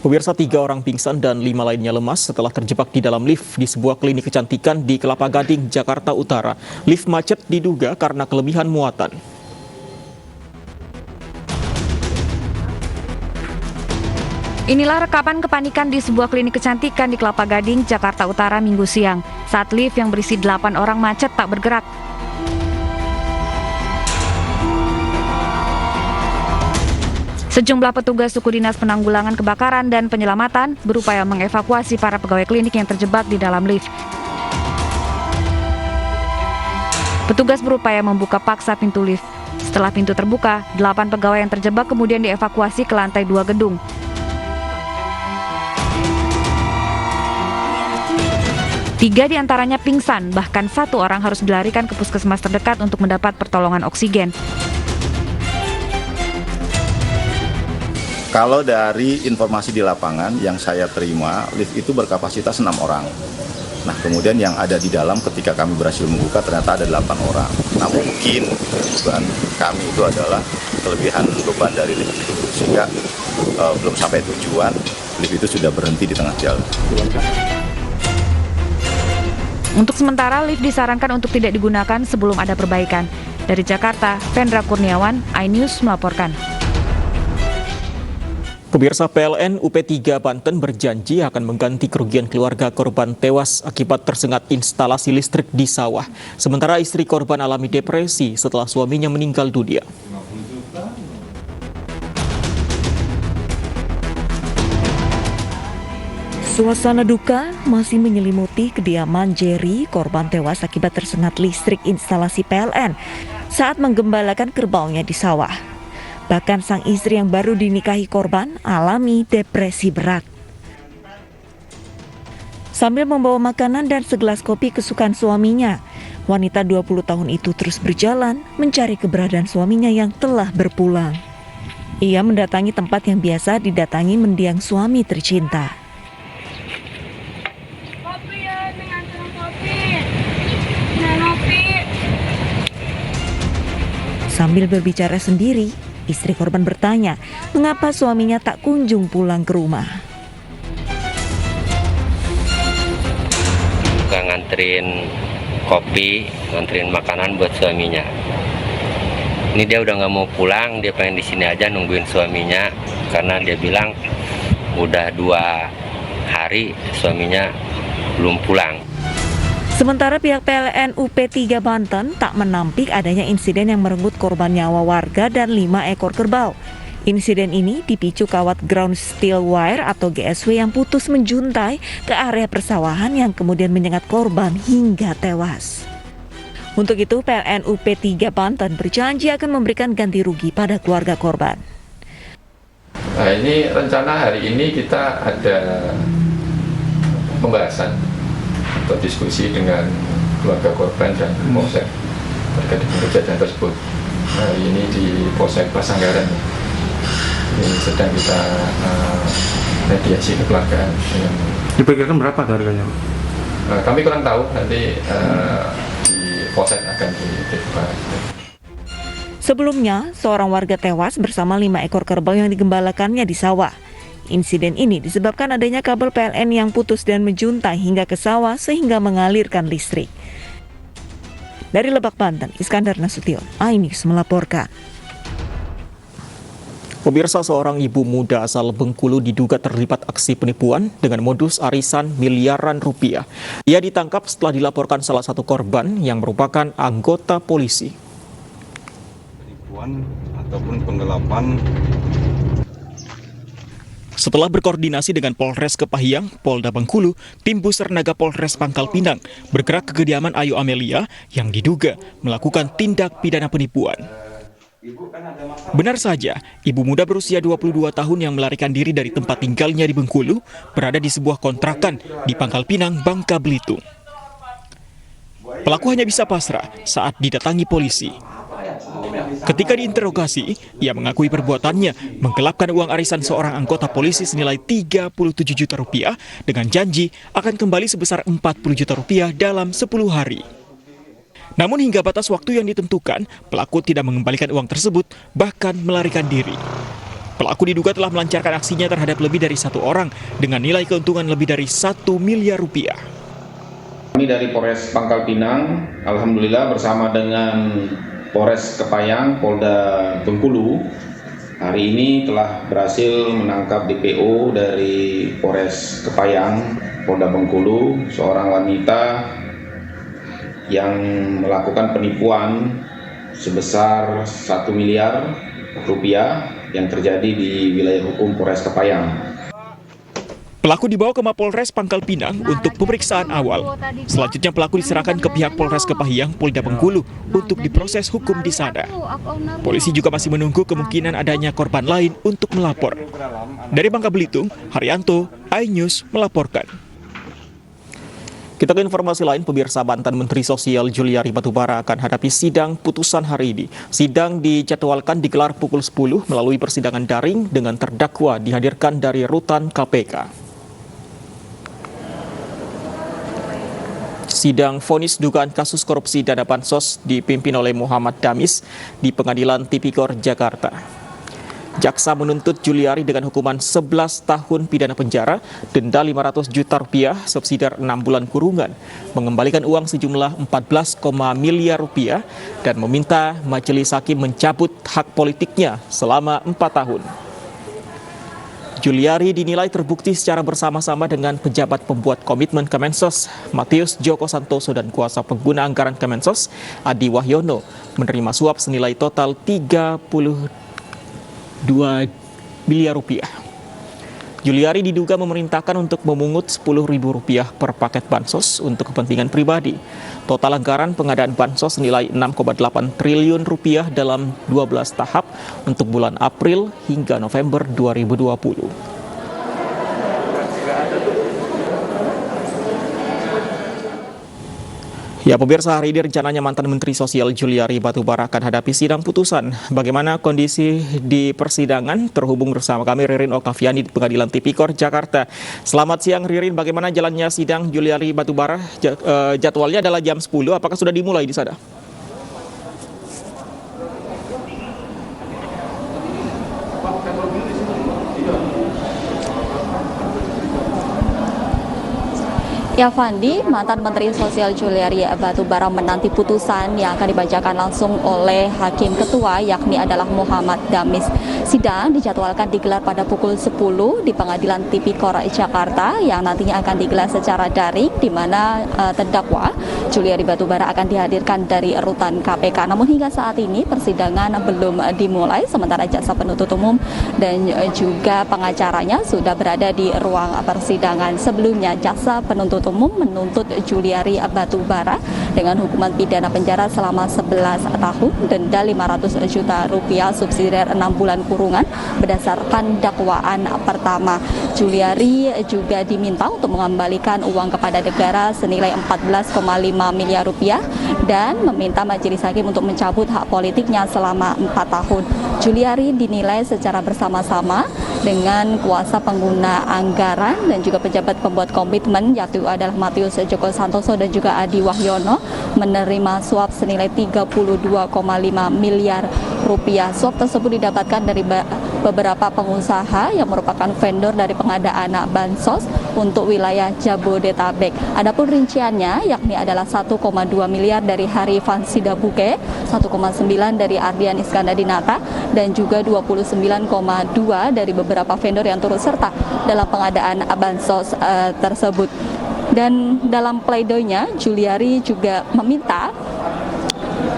Pemirsa, 3 orang pingsan dan 5 lainnya lemas setelah terjebak di dalam lift di sebuah klinik kecantikan di Kelapa Gading, Jakarta Utara. Lift macet diduga karena kelebihan muatan. Inilah rekaman kepanikan di sebuah klinik kecantikan di Kelapa Gading, Jakarta Utara Minggu siang. Saat lift yang berisi 8 orang macet tak bergerak. Sejumlah petugas suku dinas penanggulangan kebakaran dan penyelamatan berupaya mengevakuasi para pegawai klinik yang terjebak di dalam lift. Petugas berupaya membuka paksa pintu lift. Setelah pintu terbuka, 8 pegawai yang terjebak kemudian dievakuasi ke lantai 2 gedung. Tiga di antaranya pingsan, bahkan 1 orang harus dilarikan ke puskesmas terdekat untuk mendapat pertolongan oksigen. Kalau dari informasi di lapangan yang saya terima, lift itu berkapasitas 6 orang. Nah, kemudian yang ada di dalam ketika kami berhasil membuka ternyata ada 8 orang. Nah, mungkin tujuan kami itu adalah kelebihan beban dari lift itu. Sehingga belum sampai tujuan, lift itu sudah berhenti di tengah jalan. Untuk sementara, lift disarankan untuk tidak digunakan sebelum ada perbaikan. Dari Jakarta, Vendra Kurniawan, iNews melaporkan. Pemirsa, PLN UP3 Banten berjanji akan mengganti kerugian keluarga korban tewas akibat tersengat instalasi listrik di sawah. Sementara istri korban alami depresi setelah suaminya meninggal dunia. Suasana duka masih menyelimuti kediaman Jerry, korban tewas akibat tersengat listrik instalasi PLN saat menggembalakan kerbaunya di sawah. Bahkan sang istri yang baru dinikahi korban alami depresi berat. Sambil membawa makanan dan segelas kopi kesukaan suaminya, wanita 20 tahun itu terus berjalan mencari keberadaan suaminya yang telah berpulang. Ia mendatangi tempat yang biasa didatangi mendiang suami tercinta. Sambil berbicara sendiri, istri korban bertanya, mengapa suaminya tak kunjung pulang ke rumah. Suka nganterin kopi, nganterin makanan buat suaminya. Ini dia udah nggak mau pulang, dia pengen di sini aja nungguin suaminya, karena dia bilang udah 2 hari suaminya belum pulang. Sementara pihak PLN UP3 Banten tak menampik adanya insiden yang merenggut korban nyawa warga dan 5 ekor kerbau. Insiden ini dipicu kawat ground steel wire atau GSW yang putus menjuntai ke area persawahan yang kemudian menyengat korban hingga tewas. Untuk itu PLN UP3 Banten berjanji akan memberikan ganti rugi pada keluarga korban. Nah, ini rencana hari ini kita ada pembahasan atau diskusi dengan keluarga korban dan Polsek terkait dengan kejadian tersebut. Hari ini di Polsek Pasanggaran ini sedang kita mediasi kekeluargaan. Diperkirakan berapa harganya? Kami kurang tahu, nanti di Polsek akan dibuka. Sebelumnya, seorang warga tewas bersama 5 ekor kerbau yang digembalakannya di sawah. Insiden ini disebabkan adanya kabel PLN yang putus dan menjuntai hingga ke sawah sehingga mengalirkan listrik. Dari Lebak, Banten, Iskandar Nasution, iNews melaporkan. Pemirsa, seorang ibu muda asal Bengkulu diduga terlibat aksi penipuan dengan modus arisan miliaran rupiah. Ia ditangkap setelah dilaporkan salah satu korban yang merupakan anggota polisi. Penipuan ataupun penggelapan. Setelah berkoordinasi dengan Polres Kepahyang, Polda Bengkulu, tim Busernaga Polres Pangkal Pinang bergerak ke kediaman Ayu Amelia yang diduga melakukan tindak pidana penipuan. Benar saja, ibu muda berusia 22 tahun yang melarikan diri dari tempat tinggalnya di Bengkulu berada di sebuah kontrakan di Pangkal Pinang, Bangka Belitung. Pelaku hanya bisa pasrah saat didatangi polisi. Ketika diinterogasi, ia mengakui perbuatannya menggelapkan uang arisan seorang anggota polisi senilai 37 juta rupiah dengan janji akan kembali sebesar 40 juta rupiah dalam 10 hari. Namun hingga batas waktu yang ditentukan, pelaku tidak mengembalikan uang tersebut, bahkan melarikan diri. Pelaku diduga telah melancarkan aksinya terhadap lebih dari 1 orang dengan nilai keuntungan lebih dari 1 miliar rupiah. Kami dari Polres Pangkal Pinang, alhamdulillah bersama dengan Polres Kepayang, Polda Bengkulu, hari ini telah berhasil menangkap DPO dari Polres Kepayang, Polda Bengkulu, seorang wanita yang melakukan penipuan sebesar 1 miliar rupiah yang terjadi di wilayah hukum Polres Kepayang. Pelaku dibawa ke Mapolres Pangkal Pinang untuk pemeriksaan awal. Selanjutnya pelaku diserahkan ke pihak Polres Kepahiyang, Polda Bengkulu untuk diproses hukum di sana. Polisi juga masih menunggu kemungkinan adanya korban lain untuk melapor. Dari Bangka Belitung, Haryanto, iNews melaporkan. Kita ke informasi lain, pemirsa. Mantan Menteri Sosial Juliari Batubara akan hadapi sidang putusan hari ini. Sidang dijadwalkan digelar pukul 10 melalui persidangan daring dengan terdakwa dihadirkan dari rutan KPK. Sidang vonis dugaan kasus korupsi dana bansos dipimpin oleh Muhammad Damis di Pengadilan Tipikor Jakarta. Jaksa menuntut Juliari dengan hukuman 11 tahun pidana penjara, denda 500 juta rupiah, subsidiar 6 bulan kurungan, mengembalikan uang sejumlah 14, miliar rupiah, dan meminta majelis hakim mencabut hak politiknya selama 4 tahun. Juliari dinilai terbukti secara bersama-sama dengan pejabat pembuat komitmen Kemensos, Matius Joko Santoso, dan kuasa pengguna anggaran Kemensos, Adi Wahyono, menerima suap senilai total 32 miliar rupiah. Juliari diduga memerintahkan untuk memungut Rp10.000 per paket bansos untuk kepentingan pribadi. Total anggaran pengadaan bansos senilai 6,8 triliun rupiah dalam 12 tahap untuk bulan April hingga November 2020. Ya, pemirsa, hari ini rencananya mantan Menteri Sosial Juliari Batubara akan hadapi sidang putusan. Bagaimana kondisi di persidangan? Terhubung bersama kami Ririn Oktaviani di Pengadilan Tipikor Jakarta. Selamat siang Ririn, bagaimana jalannya sidang Juliari Batubara? Jadwalnya adalah jam 10, apakah sudah dimulai di sana? Ya Fandi, mantan Menteri Sosial Juliari Batubara menanti putusan yang akan dibacakan langsung oleh Hakim Ketua, yakni adalah Muhammad Damis. Sidang dijadwalkan digelar pada pukul 10 di Pengadilan Tipikor Jakarta yang nantinya akan digelar secara daring, di mana terdakwa Juliari Batubara akan dihadirkan dari rutan KPK. Namun hingga saat ini persidangan belum dimulai, sementara jaksa penuntut umum dan juga pengacaranya sudah berada di ruang persidangan. Sebelumnya jaksa penuntut umum menuntut Juliari Batubara dengan hukuman pidana penjara selama 11 tahun, denda 500 juta rupiah, subsidiar 6 bulan kurungan berdasarkan dakwaan pertama. Juliari juga diminta untuk mengembalikan uang kepada negara senilai 14,5 miliar rupiah dan meminta majelis hakim untuk mencabut hak politiknya selama 4 tahun. Juliari dinilai secara bersama-sama dengan kuasa pengguna anggaran dan juga pejabat pembuat komitmen, yaitu adalah Matius Joko Santoso dan juga Adi Wahyono, menerima suap senilai 32,5 miliar rupiah. Suap tersebut didapatkan dari beberapa pengusaha yang merupakan vendor dari pengadaan bansos untuk wilayah Jabodetabek. Adapun rinciannya yakni adalah 1,2 miliar dari Harifan Sidabuke, 1,9 dari Ardian Iskandar-Dinata, dan juga 29,2 dari beberapa vendor yang turut serta dalam pengadaan bansos tersebut. Dan dalam pledoinya, Juliari juga meminta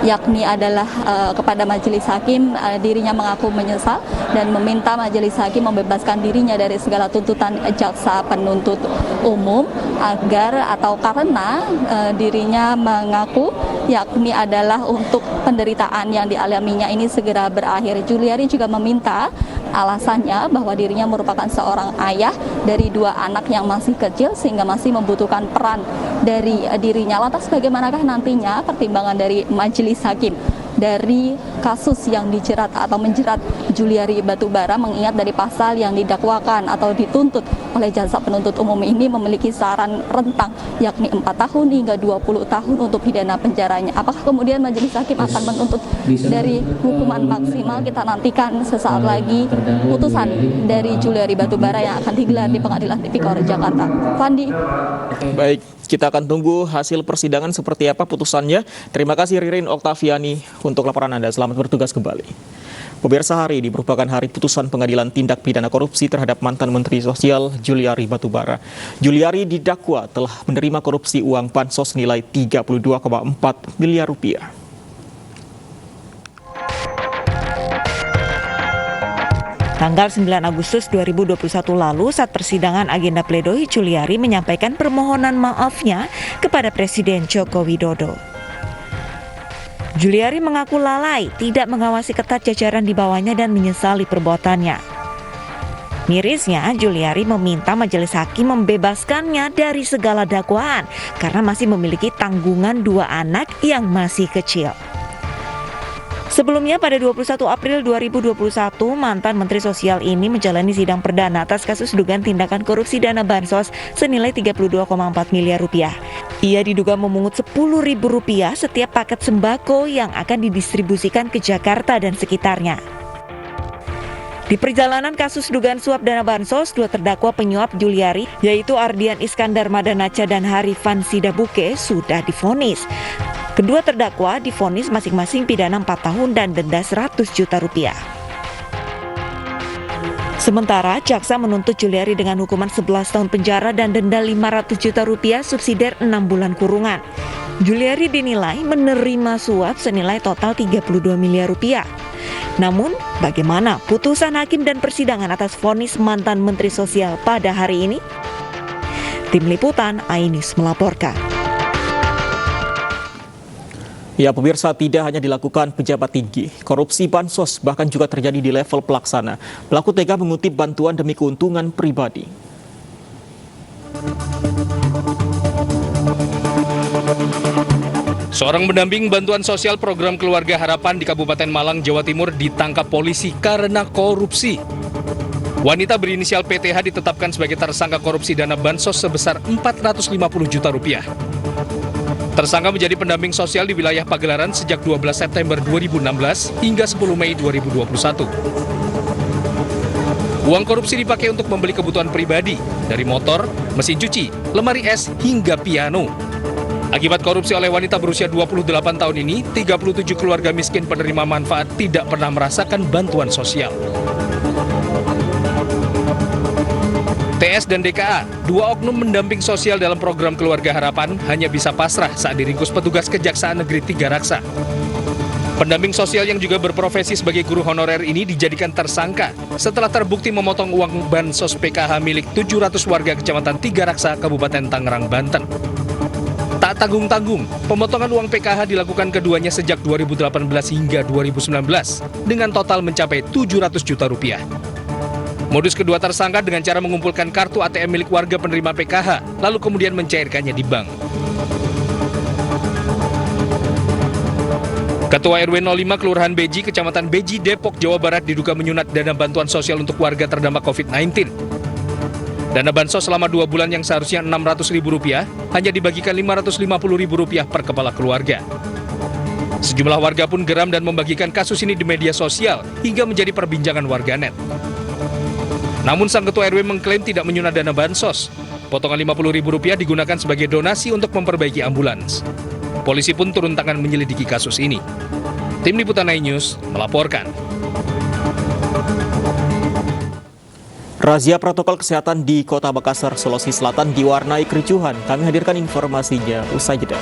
yakni adalah kepada majelis hakim, dirinya mengaku menyesal dan meminta majelis hakim membebaskan dirinya dari segala tuntutan jaksa penuntut umum agar atau karena dirinya mengaku yakni adalah untuk penderitaan yang dialaminya ini segera berakhir. Juliari juga meminta alasannya bahwa dirinya merupakan seorang ayah dari 2 anak yang masih kecil sehingga masih membutuhkan peran dari dirinya. Lantas bagaimanakah nantinya pertimbangan dari majelis hakim dari kasus yang dijerat atau menjerat Juliari Batubara, mengingat dari pasal yang didakwakan atau dituntut oleh jaksa penuntut umum ini memiliki saran rentang yakni 4 tahun hingga 20 tahun untuk pidana penjaranya. Apakah kemudian majelis hakim akan menuntut dari hukuman maksimal? Kita nantikan sesaat lagi putusan dari Juliari Batubara yang akan digelar di Pengadilan Tipikor Jakarta. Fandi. Baik, kita akan tunggu hasil persidangan seperti apa putusannya. Terima kasih Ririn Oktaviani untuk laporan Anda. Selamat bertugas kembali. Pemirsa, hari ini merupakan hari putusan Pengadilan Tindak Pidana Korupsi terhadap mantan Menteri Sosial Juliari Batubara. Juliari didakwa telah menerima korupsi uang bansos nilai 32,4 miliar rupiah. Tanggal 9 Agustus 2021 lalu, saat persidangan agenda pledoi, Juliari menyampaikan permohonan maafnya kepada Presiden Joko Widodo. Juliari mengaku lalai, tidak mengawasi ketat jajaran di bawahnya dan menyesali perbuatannya. Mirisnya, Juliari meminta majelis hakim membebaskannya dari segala dakwaan karena masih memiliki tanggungan 2 anak yang masih kecil. Sebelumnya pada 21 April 2021, mantan Menteri Sosial ini menjalani sidang perdana atas kasus dugaan tindakan korupsi dana bansos senilai 32,4 miliar rupiah. Ia diduga memungut Rp10.000 setiap paket sembako yang akan didistribusikan ke Jakarta dan sekitarnya. Di perjalanan kasus dugaan suap dana bansos, 2 terdakwa penyuap Juliari, yaitu Ardian Iskandar Madanaca dan Harifan Sidabuke, sudah divonis. Kedua terdakwa divonis masing-masing pidana 4 tahun dan denda Rp100 juta. Sementara jaksa menuntut Juliari dengan hukuman 11 tahun penjara dan denda Rp500 juta subsidiar 6 bulan kurungan. Juliari dinilai menerima suap senilai total Rp32 miliar. Namun, bagaimana putusan hakim dan persidangan atas vonis mantan Menteri Sosial pada hari ini? Tim Liputan iNews melaporkan. Ya, pemirsa, tidak hanya dilakukan pejabat tinggi, korupsi bansos bahkan juga terjadi di level pelaksana. Pelaku tega mengutip bantuan demi keuntungan pribadi. Seorang pendamping bantuan sosial program Keluarga Harapan di Kabupaten Malang, Jawa Timur ditangkap polisi karena korupsi. Wanita berinisial PTH ditetapkan sebagai tersangka korupsi dana bansos sebesar Rp450 juta. Tersangka menjadi pendamping sosial di wilayah Pagelaran sejak 12 September 2016 hingga 10 Mei 2021. Uang korupsi dipakai untuk membeli kebutuhan pribadi, dari motor, mesin cuci, lemari es, hingga piano. Akibat korupsi oleh wanita berusia 28 tahun ini, 37 keluarga miskin penerima manfaat tidak pernah merasakan bantuan sosial. TS dan DKA, 2 oknum mendamping sosial dalam program Keluarga Harapan, hanya bisa pasrah saat diringkus petugas Kejaksaan Negeri Tiga Raksa. Pendamping sosial yang juga berprofesi sebagai guru honorer ini dijadikan tersangka setelah terbukti memotong uang bansos PKH milik 700 warga Kecamatan Tiga Raksa, Kabupaten Tangerang, Banten. Tak tanggung-tanggung, pemotongan uang PKH dilakukan keduanya sejak 2018 hingga 2019 dengan total mencapai Rp700 juta. Modus kedua tersangka dengan cara mengumpulkan kartu ATM milik warga penerima PKH, lalu kemudian mencairkannya di bank. Ketua RW 05 Kelurahan Beji, Kecamatan Beji, Depok, Jawa Barat diduga menyunat dana bantuan sosial untuk warga terdampak COVID-19. Dana bansos selama 2 bulan yang seharusnya Rp600.000 hanya dibagikan Rp550.000 per kepala keluarga. Sejumlah warga pun geram dan membagikan kasus ini di media sosial hingga menjadi perbincangan warganet. Namun sang ketua RW mengklaim tidak menyunat dana bansos. Potongan Rp50.000 digunakan sebagai donasi untuk memperbaiki ambulans. Polisi pun turun tangan menyelidiki kasus ini. Tim Liputan iNews melaporkan. Razia protokol kesehatan di Kota Makassar, Sulawesi Selatan diwarnai kericuhan. Kami hadirkan informasinya usai jeda.